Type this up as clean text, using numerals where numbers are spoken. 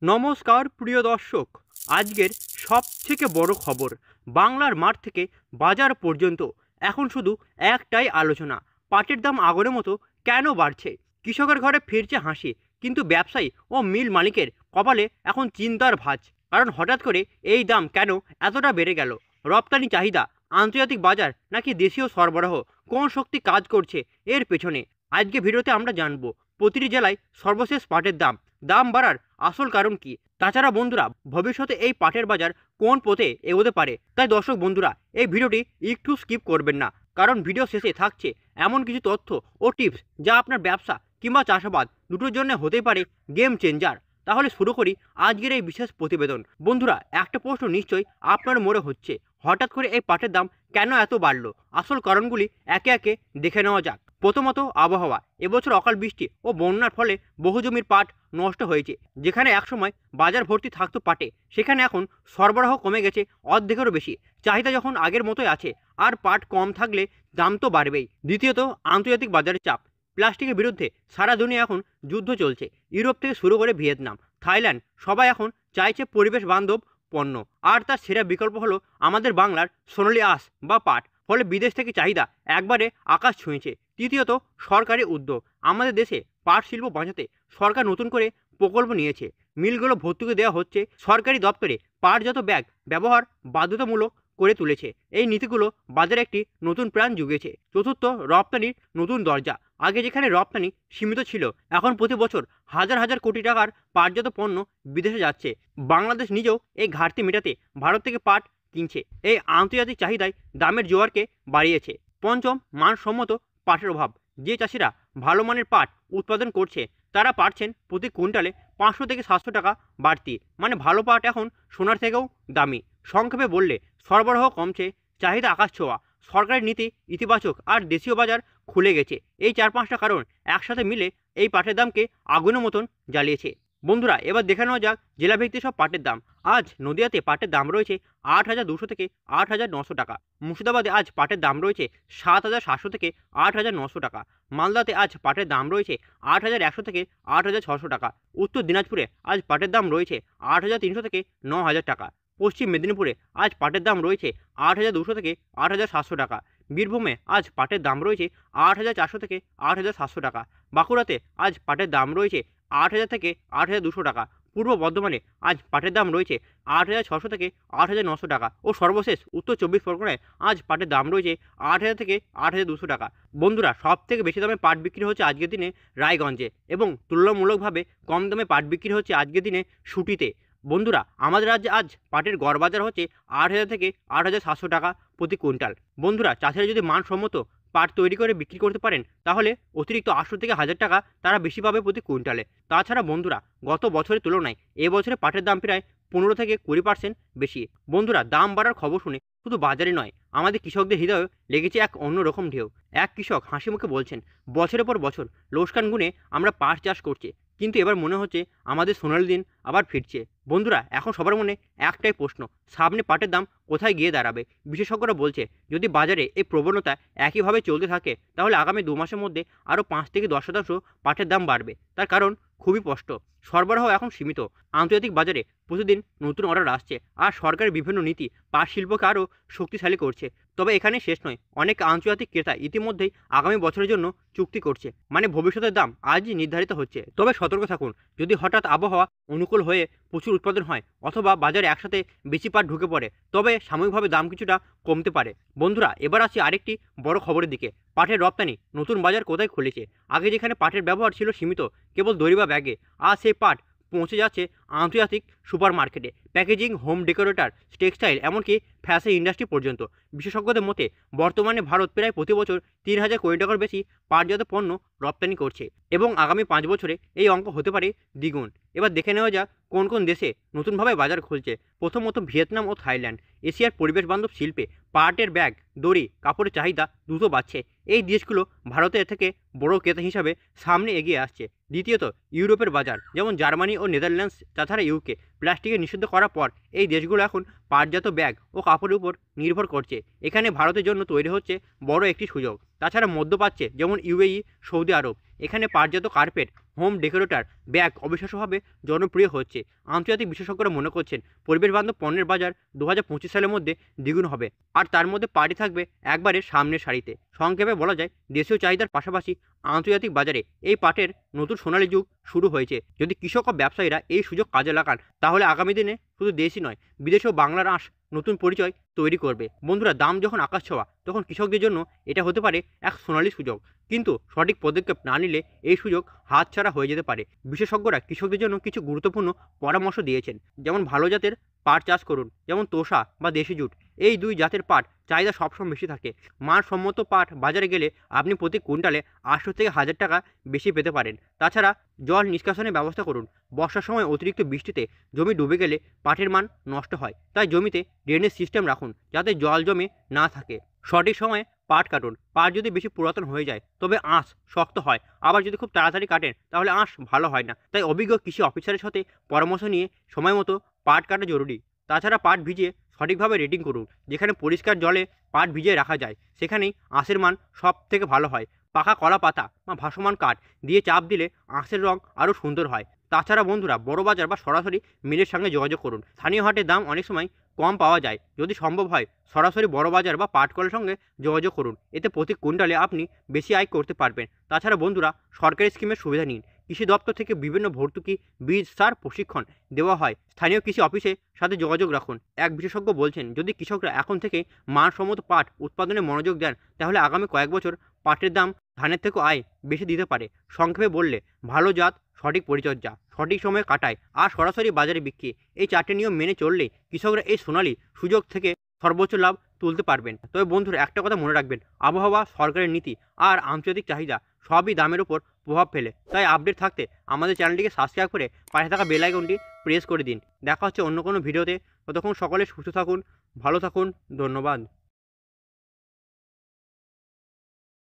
নমস্কার প্রিয় দর্শক। আজকের সবথেকে বড় খবর, বাংলার মাঠ থেকে বাজার পর্যন্ত এখন শুধু একটাই আলোচনা, পাটের দাম আগুনের মতো কেন বাড়ছে? কৃষকের ঘরে ফিরছে হাসি, কিন্তু ব্যবসায়ী ও মিল মালিকের কপালে এখন চিন্তার ভাঁজ। কারণ হঠাৎ করে এই দাম কেন এতটা বেড়ে গেল? রপ্তানি চাহিদা, আন্তর্জাতিক বাজার, নাকি দেশীয় সরবরাহ, কোন শক্তি কাজ করছে এর পেছনে? আজকে ভিডিওতে আমরা জানবো প্রতিটি জেলায় সর্বশেষ পাটের দাম, দাম বাড়ার আসল কারণ কি। তাছাড়া বন্ধুরা, ভবিষ্যতে এই পাটের বাজার কোন পথে এগোতে পারে। তাই দর্শক বন্ধুরা, এই ভিডিওটি একটু স্কিপ করবেন না, কারণ ভিডিও শেষে থাকছে এমন কিছু তথ্য ও টিপস যা আপনার ব্যবসা কিংবা চাষাবাদ দুটোর জন্য হতে পারে গেম চেঞ্জার। তাহলে শুরু করি আজকের এই বিশেষ প্রতিবেদন। বন্ধুরা, একটা প্রশ্ন নিশ্চয়ই আপনার মনে হচ্ছে, হঠাৎ করে এই পাটের দাম কেন এত বাড়লো? আসল কারণগুলি একে একে দেখে নেওয়া যাক। প্রথমত আবহাওয়া। এবছর অকাল বৃষ্টি ও বন্যার ফলে বহু জমির পাট নষ্ট হয়েছে। যেখানে একসময় বাজার ভর্তি থাকতো পাটে, সেখানে এখন সরবরাহ কমে গেছে অর্ধেকেরও বেশি। চাহিদা যখন আগের মতোই আছে, আর পাট কম থাকলে দাম তো বাড়বেই। দ্বিতীয়ত আন্তর্জাতিক বাজারের চাপ। প্লাস্টিকের বিরুদ্ধে সারা দুনিয়া এখন যুদ্ধ চলছে। ইউরোপ থেকে শুরু করে ভিয়েতনাম, থাইল্যান্ড, সবাই এখন চাইছে পরিবেশ বান্ধব পণ্য। আর তার সেরা বিকল্প হলো আমাদের বাংলার সোনালী আঁশ বা পাট। ফলে বিদেশ থেকে চাহিদা একবারে আকাশ ছুঁয়েছে। তৃতীয়ত সরকারি উদ্যোগ। আমাদের দেশে পাট শিল্প বাঁচাতে সরকার নতুন করে প্রকল্প নিয়েছে। মিলগুলো ভর্তুকি দেওয়া হচ্ছে। সরকারি দপ্তরে পাটজাত ব্যাগ ব্যবহার বাধ্যতামূলক করে তুলেছে। এই নীতিগুলো বাজারে একটি নতুন প্রাণ জুগিয়েছে। চতুর্থ, রপ্তানির নতুন দরজা। আগে যেখানে রপ্তানি সীমিত ছিল, এখন প্রতি বছর হাজার হাজার কোটি টাকার পাটজাত পণ্য বিদেশে যাচ্ছে। বাংলাদেশ নিজেও এই ঘাটতি মেটাতে ভারত থেকে পাট কিনছে। এই আন্তর্জাতিক চাহিদায় দামের জোয়ারকে বাড়িয়েছে। পঞ্চম, মানসম্মত পাটের অভাব। যে চাষিরা ভালো মানের পাট উৎপাদন করছে, তারা পাচ্ছেন প্রতি কুইন্টালে 500 থেকে 700 টাকা বাড়তি। মানে ভালো পাট এখন সোনার থেকেও দামি। সংক্ষেপে বললে, সরবরাহ কমছে, চাহিদা আকাশ ছোঁয়া, সরকারি নীতি ইতিবাচক, আর দেশীয় বাজার খুলে গেছে। এই 4-5টা কারণ একসাথে মিলে এই পাটের দামকে আগুনের মতন জ্বালিয়েছে। বন্ধুরা, এবার দেখে নেওয়া যাক জেলাভিত্তিক সব পাটের দাম। আজ নদিয়াতে পাটের দাম রয়েছে 8,200 থেকে 8,900 টাকা। মুর্শিদাবাদে আজ পাটের দাম রয়েছে 7,700 থেকে 8,900 টাকা। মালদাতে আজ পাটের দাম রয়েছে 8,100 থেকে 8,600 টাকা। উত্তর দিনাজপুরে আজ পাটের দাম রয়েছে 8,300 থেকে 9,000 টাকা। পশ্চিম মেদিনীপুরে আজ পাটের দাম রয়েছে 8,200 থেকে 8,700 টাকা। বীরভূমে আজ পাটের দাম রয়েছে 8,400 থেকে 8,700 টাকা। বাঁকুড়াতে আজ পাটের দাম রয়েছে 8,000 থেকে 8,200 টাকা। পূর্ব বর্ধমানে আজ পাটের দাম রয়েছে 8,600 থেকে 8,900 টাকা। ও সর্বশেষ উত্তর 24 পরগনায় আজ পাটের দাম রয়েছে 8,000 থেকে 8,200 টাকা। বন্ধুরা, সব থেকে বেশি দামে পাট বিক্রি হচ্ছে আজকের দিনে রায়গঞ্জে, এবং তুলনামূলকভাবে কম দামে পাট বিক্রি হচ্ছে আজকের দিনে সুটিতে। বন্ধুরা, আমাদের রাজ্যে আজ পাটের গড় বাজার হচ্ছে 8,000 থেকে 8,700 টাকা প্রতি কুইন্টাল। বন্ধুরা, চাষিরা যদি মানসম্মত পাট তৈরি করে বিক্রি করতে পারেন, তাহলে অতিরিক্ত 800 থেকে 1,000 টাকা তারা বেশি পাবে প্রতি কুইন্টালে। তাছাড়া বন্ধুরা, গত বছরের তুলনায় এবছরে পাটের দাম প্রায় 15 থেকে 20% বেশি। বন্ধুরা, দাম বাড়ার খবর শুনে শুধু বাজারে নয়, আমাদের কৃষকদের হৃদয়ে লেগেছে এক অন্যরকম ঢেউ। এক কৃষক হাসি মুখে বলছেন, বছরের পর বছর লোকসান গুনে আমরা পাট চাষ করছি, কিন্তু এবার মনে হচ্ছে আমাদের সোনালি দিন আবার ফিরছে। বন্ধুরা, এখন সবার মনে একটাই প্রশ্ন, সামনে পাটের দাম কোথায় গিয়ে দাঁড়াবে? বিশেষজ্ঞরা বলছে, যদি বাজারে এই প্রবণতা একইভাবে চলতে থাকে, তাহলে আগামী 2 মাসের মধ্যে আরও 5 থেকে 10% পাটের দাম বাড়বে। তার কারণ খুবই স্পষ্ট, সরবরাহ এখন সীমিত। আন্তর্জাতিক বাজারে প্রতিদিন নতুন অর্ডার আসছে, আর সরকারের বিভিন্ন নীতি পাট শিল্পকে আরও শক্তিশালী করছে। তবে এখানে শেষ নয়, অনেক আন্তর্জাতিক ক্রেতা ইতিমধ্যেই আগামী বছরের জন্য চুক্তি করছে। মানে ভবিষ্যতের দাম আজই নির্ধারিত হচ্ছে। তবে সতর্ক থাকুন, যদি হঠাৎ আবহাওয়া অনুকূল হয়ে প্রচুর উৎপাদন হয়, অথবা বাজারে একসাথে বেশি পাট ঢুকে পড়ে, তবে সাময়িকভাবে দাম কিছুটা কমতে পারে। বন্ধুরা, এবার আসি আরেকটি বড় খবরের দিকে। পাটের রপ্তানি নতুন বাজার কোথায় খুলেছে? আগে যেখানে পাটের ব্যবহার ছিল সীমিত কেবল দড়ি বা ব্যাগে, আজ সেই পাট পৌঁছে যাচ্ছে আন্তর্জাতিক সুপার মার্কেটে, প্যাকেজিং, হোম ডেকোরেটর, টেক্সটাইল, এমনকি ফ্যাশন ইন্ডাস্ট্রি পর্যন্ত। বিশেষজ্ঞদের মতে বর্তমানে ভারত প্রায় প্রতি বছর 3,000 কোটি টাকার বেশি পাটজাত পণ্য রপ্তানি করছে, এবং আগামী 5 বছরে এই অঙ্ক হতে পারে দ্বিগুণ। এবার দেখে নেওয়া যাক কোন কোন দেশে নতুনভাবে বাজার খুলছে। প্রথমত ভিয়েতনাম ও থাইল্যান্ড। এশিয়ার পরিবেশ বান্ধব শিল্পে পাটের ব্যাগ, দড়ি, কাপড়ের চাহিদা দ্রুত বাড়ছে। এই দেশগুলো ভারতের থেকে বড় ক্রেতা হিসাবে সামনে এগিয়ে আসছে। দ্বিতীয়ত ইউরোপের বাজার, যেমন জার্মানি ও নেদারল্যান্ডস, তাছাড়া ইউকে। প্লাস্টিকের নিষিদ্ধ করার পর এই দেশগুলো এখন পাটজাত ব্যাগ ও কাপড়ের উপর নির্ভর করছে। এখানে ভারতের জন্য তৈরি হচ্ছে বড় একটি সুযোগ। তাছাড়া মধ্যপ্রাচ্যে, যেমন ইউএই, সৌদি আরব, এখানে পাটজাত কার্পেট হোম ডেকোরেটর ব্যাগ অবিশ্বাস্যভাবে জনপ্রিয় হচ্ছে। আন্তর্জাতিক বিশেষজ্ঞরা মনে করছেন পরিবেশ বান্ধব পণ্যের বাজার 2025 সালের মধ্যে দ্বিগুণ হবে, আর তার মধ্যে পার্টি থাকবে একবারে সামনের সারিতে। সংক্ষেপে বলা যায়, দেশীয় চাহিদার পাশাপাশি আন্তর্জাতিক বাজারে এই পাটের নতুন সোনালী যুগ শুরু হয়েছে। যদি কৃষক ও ব্যবসায়ীরা এই সুযোগ কাজে লাগান, তাহলে আগামী দিনে শুধু দেশই নয়, বিদেশেও বাংলার আঁশ নতুন পরিচয় তৈরি করবে। বন্ধুরা, দাম যখন আকাশ ছোঁয়া, তখন কৃষকদের জন্য এটা হতে পারে এক সোনালী সুযোগ, কিন্তু সঠিক পদক্ষেপ না নিলে এই সুযোগ হাতছাড়া হয়ে যেতে পারে। বিশেষজ্ঞরা কৃষকদের জন্য কিছু গুরুত্বপূর্ণ পরামর্শ দিয়েছেন, যেমন ভালো জাতের পাট চাষ করুন, যেমন তোষা বা দেশি জুট। এই দুই জাতের পাট চাহিদা সবসময় বেশি থাকে। মানসম্মত পাট বাজারে গেলে আপনি প্রতি কুইন্টালে 800 থেকে 1000 টাকা বেশি পেতে পারেন। তাছাড়া জল নিষ্কাশনের ব্যবস্থা করুন। বর্ষার সময় অতিরিক্ত বৃষ্টিতে জমি ডুবে গেলে পাটের মান নষ্ট হয়, তাই জমিতে ড্রেনেজ সিস্টেম রাখুন যাতে জল জমে না থাকে। সঠিক সময়ে পাট কাটুন। পাট যদি বেশি পুরাতন হয়ে যায় তবে আঁশ শক্ত হয়, আবার যদি খুব তাড়াতাড়ি কাটেন তাহলে আঁশ ভালো হয় না। তাই অভিজ্ঞ কৃষি অফিসারের সাথে পরামর্শ নিয়ে সময় মতো পাট কাটা জরুরি। তাছাড়া পাট ভিজিয়ে সঠিকভাবে রেটিং করুন। যেখানে পরিষ্কার জলে পাট ভিজিয়ে রাখা যায় সেখানেই আঁশের মান সব থেকে ভালো হয়। পাকা কলা পাতা বা ভাসমান কাঠ দিয়ে চাপ দিলে আঁশের রং আরও সুন্দর হয়। তাছাড়া বন্ধুরা, বড় বাজার বা সরাসরি মিলের সঙ্গে যোগাযোগ করুন। স্থানীয় হাটের দাম অনেক সময় কম পাওয়া যায়। যদি সম্ভব হয় সরাসরি বড় বাজার বা পাটকলের সঙ্গে যোগাযোগ করুন। এতে প্রতি কুইন্টালে আপনি বেশি আয় করতে পারবেন। তাছাড়া বন্ধুরা, সরকারি স্কিমের সুবিধা নিন। কৃষি দপ্তর থেকে বিভিন্ন ভর্তুকি, বীজ, সার, প্রশিক্ষণ দেওয়া হয়। স্থানীয় কৃষি অফিসের সাথে যোগাযোগ রাখুন। এক বিশেষজ্ঞ বলছেন, যদি কৃষকরা এখন থেকে মানসম্মত পাট উৎপাদনে মনোযোগ দেন, তাহলে আগামী কয়েক বছর পাটের দাম ধানের থেকেও আয় বেশি দিতে পারে। সংক্ষেপে বললে, ভালো জাত, সঠিক পরিচর্যা, সঠিক সময়ে কাটায় আর সরাসরি বাজারে বিক্রি, এই 4টে নিয়ম মেনে চললেই কৃষকরা এই সোনালী সুযোগ থেকে সর্বোচ্চ লাভ তুলতে পারবেন। তবে বন্ধুরা, একটা কথা মনে রাখবেন, আবহাওয়া, সরকারের নীতি আর আন্তর্জাতিক চাহিদা সবই দামের উপর প্রভাব ফেলে। তাই আপডেট থাকতে আমাদের চ্যানেলটিকে সাবস্ক্রাইব করে পাশে থাকা বেল আইকনটি প্রেস করে দিন। দেখা হচ্ছে অন্য কোনো ভিডিওতে। ততক্ষণ সকলে সুস্থ থাকুন, ভালো থাকুন। ধন্যবাদ।